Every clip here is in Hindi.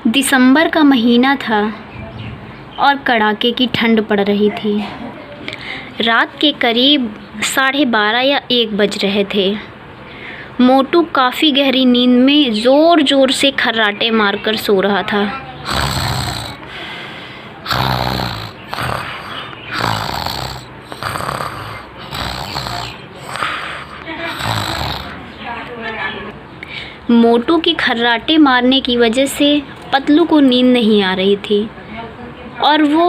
दिसंबर का महीना था और कड़ाके की ठंड पड़ रही थी। रात के करीब 12:30 या 1 बज रहे थे। मोटू काफ़ी गहरी नींद में ज़ोर ज़ोर से खर्राटे मारकर सो रहा था। मोटू की खर्राटे मारने की वजह से पतलू को नींद नहीं आ रही थी और वो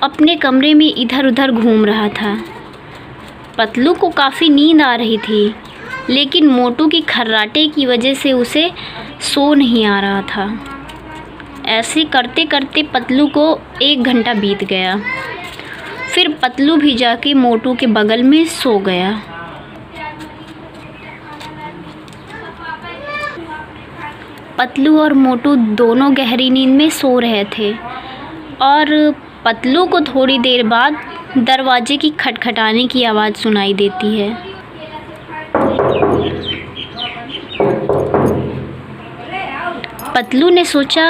अपने कमरे में इधर उधर घूम रहा था। पतलू को काफ़ी नींद आ रही थी, लेकिन मोटू की खर्राटे की वजह से उसे सो नहीं आ रहा था। ऐसे करते करते पतलू को 1 घंटा बीत गया। फिर पतलू भी जाके मोटू के बगल में सो गया। पतलू और मोटू दोनों गहरी नींद में सो रहे थे और पतलू को थोड़ी देर बाद दरवाजे की खटखटाने की आवाज़ सुनाई देती है। पतलू ने सोचा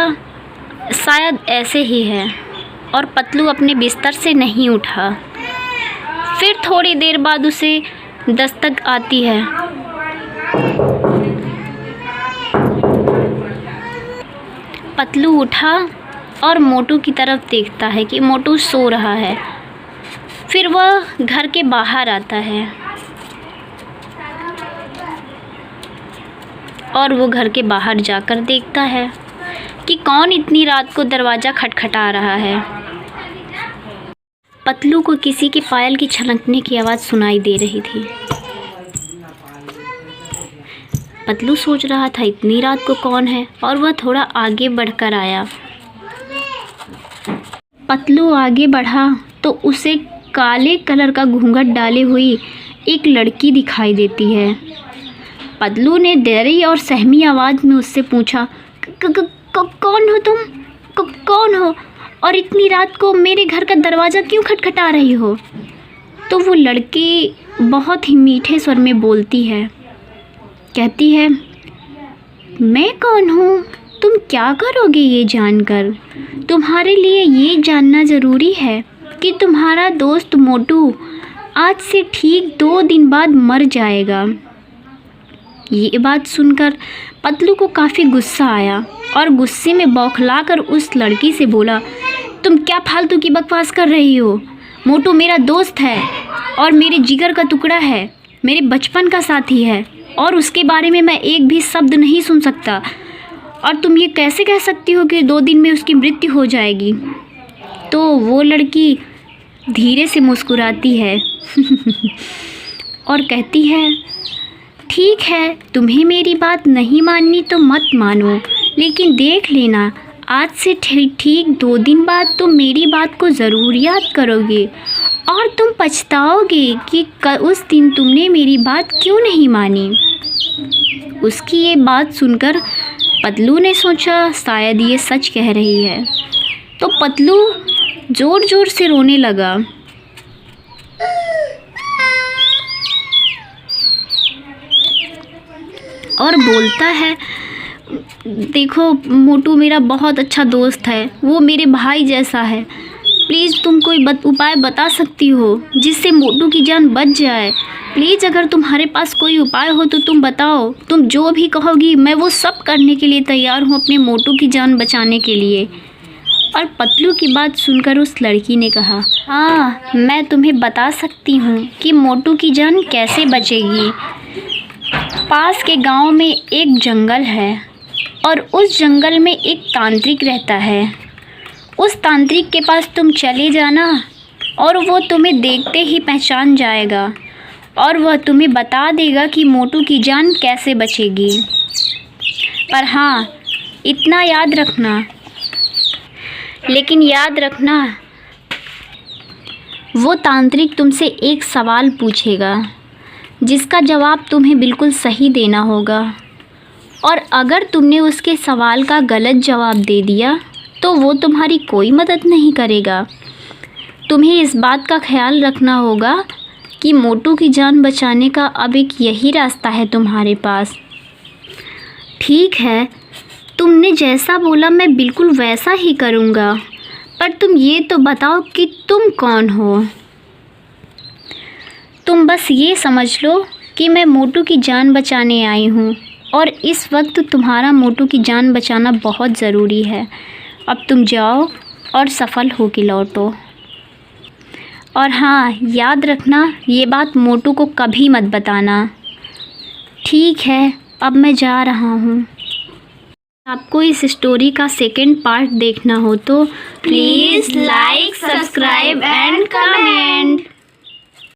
शायद ऐसे ही है और पतलू अपने बिस्तर से नहीं उठा। फिर थोड़ी देर बाद उसे दस्तक आती है। पतलू उठा और मोटू की तरफ देखता है कि मोटू सो रहा है। फिर वह घर के बाहर आता है और वो घर के बाहर जाकर देखता है कि कौन इतनी रात को दरवाज़ा खटखटा रहा है। पतलू को किसी के पायल की छनकने की आवाज़ सुनाई दे रही थी। पतलू सोच रहा था इतनी रात को कौन है, और वह थोड़ा आगे बढ़कर आया। पतलू आगे बढ़ा तो उसे काले कलर का घूंघट डाली हुई एक लड़की दिखाई देती है। पतलू ने डरी और सहमी आवाज़ में उससे पूछा, कौन हो तुम? कौन हो और इतनी रात को मेरे घर का दरवाज़ा क्यों खटखटा रही हो? तो वो लड़की बहुत ही मीठे स्वर में बोलती है, कहती है, मैं कौन हूँ? तुम क्या करोगे ये जानकर? तुम्हारे लिए ये जानना ज़रूरी है कि तुम्हारा दोस्त मोटू आज से ठीक 2 दिन बाद मर जाएगा। ये बात सुनकर पतलू को काफ़ी गुस्सा आया और गुस्से में बौखलाकर उस लड़की से बोला, तुम क्या फालतू की बकवास कर रही हो? मोटू मेरा दोस्त है और मेरे जिगर का टुकड़ा है, मेरे बचपन का साथी है और उसके बारे में मैं एक भी शब्द नहीं सुन सकता। और तुम ये कैसे कह सकती हो कि 2 दिन में उसकी मृत्यु हो जाएगी? तो वो लड़की धीरे से मुस्कुराती है और कहती है, ठीक है, तुम्हें मेरी बात नहीं माननी तो मत मानो, लेकिन देख लेना आज से ठीक 2 दिन बाद तुम मेरी बात को ज़रूर याद करोगे और तुम पछताओगे कि उस दिन तुमने मेरी बात क्यों नहीं मानी। उसकी ये बात सुनकर पतलू ने सोचा शायद ये सच कह रही है, तो पतलू ज़ोर ज़ोर से रोने लगा। और बोलता है, देखो मोटू मेरा बहुत अच्छा दोस्त है, वो मेरे भाई जैसा है। प्लीज़ तुम कोई उपाय बता सकती हो जिससे मोटू की जान बच जाए। प्लीज़ अगर तुम्हारे पास कोई उपाय हो तो तुम बताओ। तुम जो भी कहोगी मैं वो सब करने के लिए तैयार हूँ अपने मोटू की जान बचाने के लिए। और पतलू की बात सुनकर उस लड़की ने कहा, हाँ मैं तुम्हें बता सकती हूँ कि मोटू की जान कैसे बचेगी। पास के गांव में एक जंगल है और उस जंगल में एक तांत्रिक रहता है। उस तांत्रिक के पास तुम चले जाना और वो तुम्हें देखते ही पहचान जाएगा और वह तुम्हें बता देगा कि मोटू की जान कैसे बचेगी। पर हाँ, इतना याद रखना, लेकिन याद रखना वो तांत्रिक तुमसे एक सवाल पूछेगा जिसका जवाब तुम्हें बिल्कुल सही देना होगा, और अगर तुमने उसके सवाल का गलत जवाब दे दिया तो वो तुम्हारी कोई मदद नहीं करेगा। तुम्हें इस बात का ख्याल रखना होगा कि मोटू की जान बचाने का अब एक यही रास्ता है तुम्हारे पास। ठीक है, तुमने जैसा बोला मैं बिल्कुल वैसा ही करूँगा, पर तुम ये तो बताओ कि तुम कौन हो। तुम बस ये समझ लो कि मैं मोटू की जान बचाने आई हूँ और इस वक्त तुम्हारा मोटू की जान बचाना बहुत ज़रूरी है। अब तुम जाओ और सफल हो के लौटो। और हाँ, याद रखना ये बात मोटू को कभी मत बताना। ठीक है, अब मैं जा रहा हूँ। आपको इस स्टोरी का सेकंड पार्ट देखना हो तो please like, subscribe and comment.